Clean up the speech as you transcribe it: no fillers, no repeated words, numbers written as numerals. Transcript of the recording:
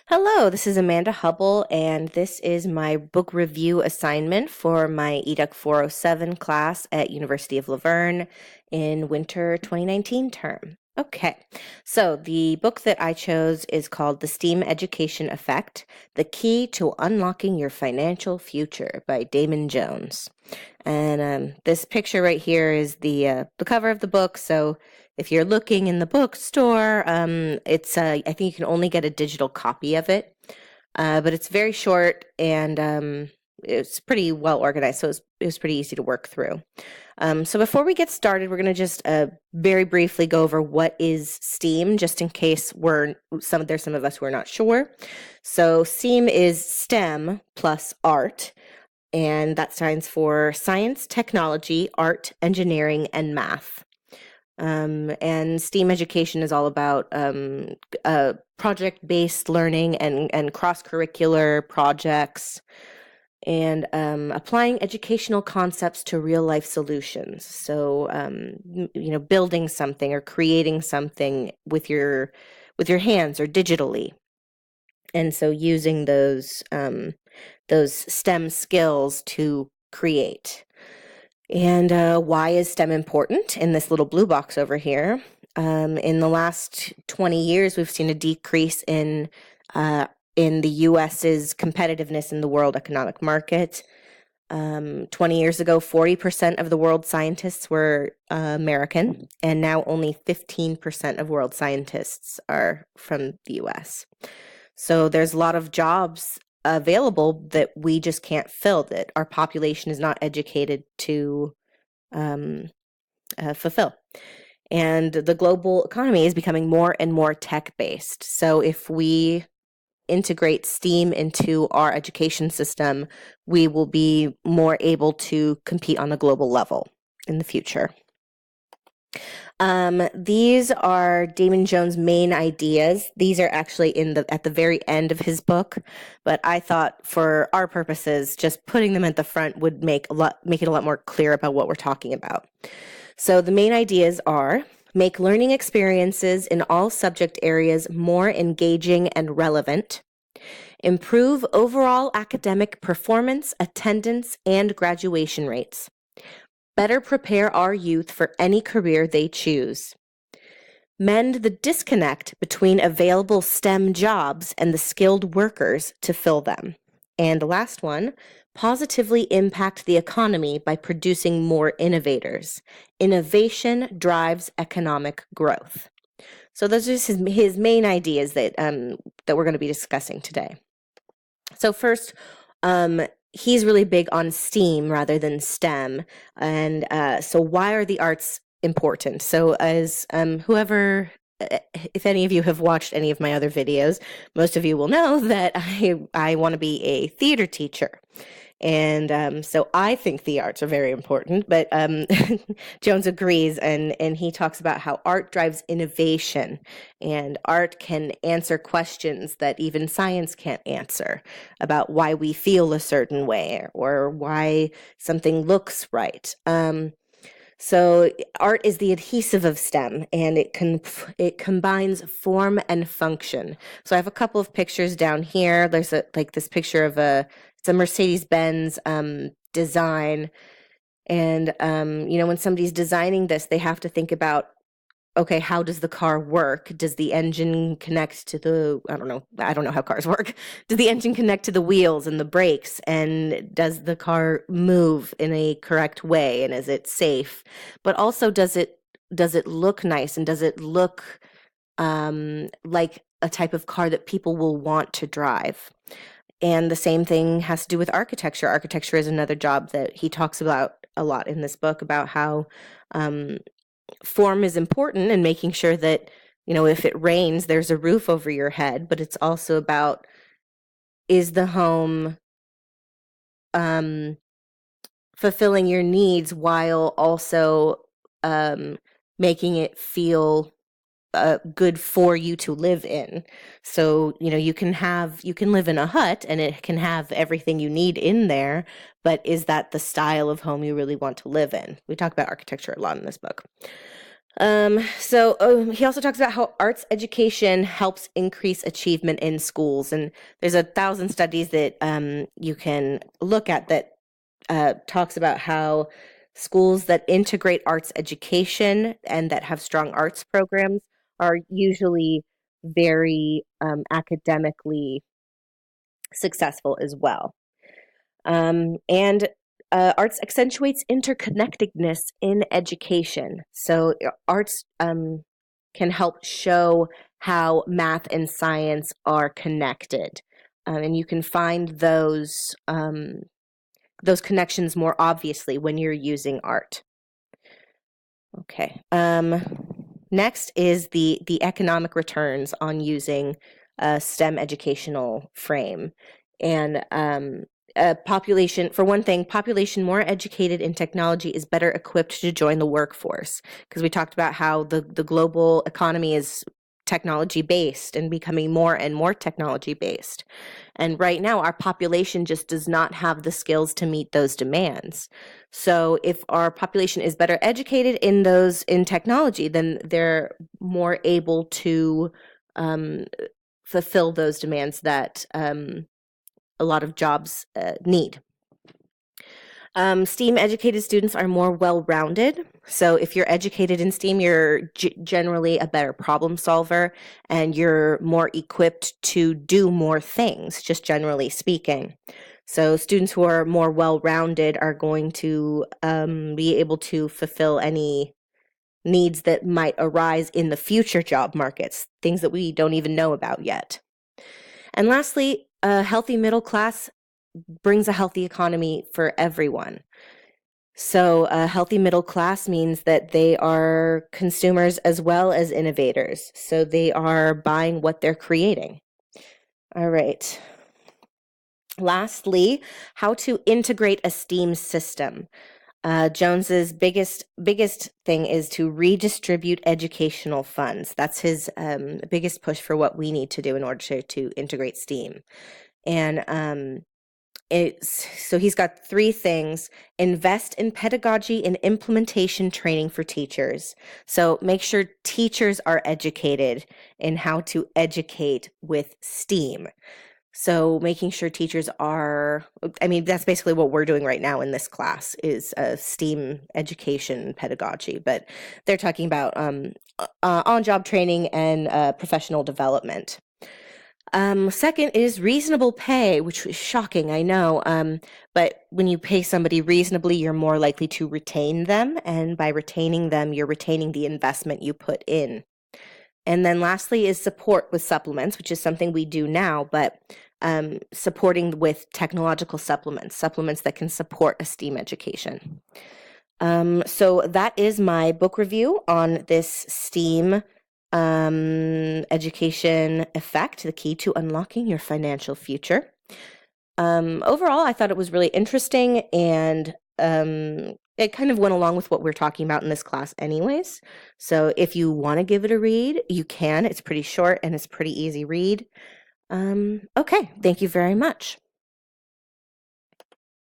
Hello, this is Amanda Hubble, and this is my book review assignment for my Educ 407 class at University of Laverne in winter 2019 term. Okay, so the book that I chose is called The STEAM Education Effect, The Key to Unlocking Your Financial Future by Damon Jones. And this picture right here is the cover of the book. So if you're looking in the bookstore, it's I think you can only get a digital copy of it, but it's very short and it's pretty well organized. So it was pretty easy to work through. So before we get started, we're going to just very briefly go over what is STEAM, just in case there's some of us who are not sure. So STEAM is STEM plus art. And that stands for science, technology, art, engineering, and math. And STEAM education is all about project-based learning and cross-curricular projects and applying educational concepts to real-life solutions. So, building something or creating something with your hands or digitally. And so using those STEM skills to create. And why is STEM important in this little blue box over here? In the last 20 years, we've seen a decrease in the U.S.'s competitiveness in the world economic market. 20 years ago, 40% of the world's scientists were American, and now only 15% of world scientists are from the U.S. So there's a lot of jobs available that we just can't fill, that our population is not educated to fulfill. And the global economy is becoming more and more tech-based. So if we integrate STEAM into our education system, we will be more able to compete on a global level in the future. These are Damon Jones' main ideas. These are actually at the very end of his book, but I thought for our purposes, just putting them at the front would make it a lot more clear about what we're talking about. So the main ideas are: make learning experiences in all subject areas more engaging and relevant, improve overall academic performance, attendance, and graduation rates, better prepare our youth for any career they choose, mend the disconnect between available STEM jobs and the skilled workers to fill them. And the last one, positively impact the economy by producing more innovators. Innovation drives economic growth. So those are his main ideas that we're going to be discussing today. So first, he's really big on STEAM rather than STEM. And so why are the arts important? So as if any of you have watched any of my other videos, most of you will know that I want to be a theater teacher. And so I think the arts are very important, but Jones agrees, and he talks about how art drives innovation, and art can answer questions that even science can't answer about why we feel a certain way or why something looks right. So art is the adhesive of STEM, and it combines form and function. So I have a couple of pictures down here. There's this picture of it's a Mercedes-Benz design, and when somebody's designing this, they have to think about, okay, how does the car work? Does the engine connect to I don't know how cars work. Does the engine connect to the wheels and the brakes? And does the car move in a correct way? And is it safe? But also, does it look nice? And does it look like a type of car that people will want to drive? And the same thing has to do with architecture. Architecture is another job that he talks about a lot in this book, about how form is important and making sure that, if it rains, there's a roof over your head, but it's also about, is the home fulfilling your needs while also making it feel good for you to live in. So, you can live in a hut and it can have everything you need in there, but is that the style of home you really want to live in? We talk about architecture a lot in this book. He also talks about how arts education helps increase achievement in schools, and there's 1,000 studies that you can look at that talks about how schools that integrate arts education and that have strong arts programs are usually very academically successful as well. And arts accentuates interconnectedness in education. So arts can help show how math and science are connected. And you can find those connections more obviously when you're using art. Okay. Next is the economic returns on using a STEM educational frame. And population, for one thing, population more educated in technology is better equipped to join the workforce, because we talked about how the global economy is technology based and becoming more and more technology based. And right now, our population just does not have the skills to meet those demands. So if our population is better educated in technology, then they're more able to fulfill those demands that a lot of jobs need. STEAM educated students are more well-rounded. So if you're educated in STEAM, you're generally a better problem solver and you're more equipped to do more things, just generally speaking. So students who are more well-rounded are going to be able to fulfill any needs that might arise in the future job markets, things that we don't even know about yet. And lastly, a healthy middle class brings a healthy economy for everyone. So a healthy middle class means that they are consumers as well as innovators. So they are buying what they're creating. All right. Lastly, how to integrate a STEAM system. Jones's biggest thing is to redistribute educational funds. That's his biggest push for what we need to do in order to integrate STEAM. And so he's got 3 things: invest in pedagogy and implementation training for teachers. So make sure teachers are educated in how to educate with STEAM. So making sure teachers are, I mean, that's basically what we're doing right now in this class is STEAM education pedagogy, but they're talking about on-job training and professional development. Second is reasonable pay, which is shocking, I know. But when you pay somebody reasonably, you're more likely to retain them. And by retaining them, you're retaining the investment you put in. And then lastly is support with supplements, which is something we do now, but supporting with technological supplements that can support a STEAM education. So that is my book review on this STEAM education effect, the key to unlocking your financial future. Overall, I thought it was really interesting, and it kind of went along with what we're talking about in this class anyways. So if you want to give it a read, you can. It's pretty short and it's pretty easy read. Okay, thank you very much.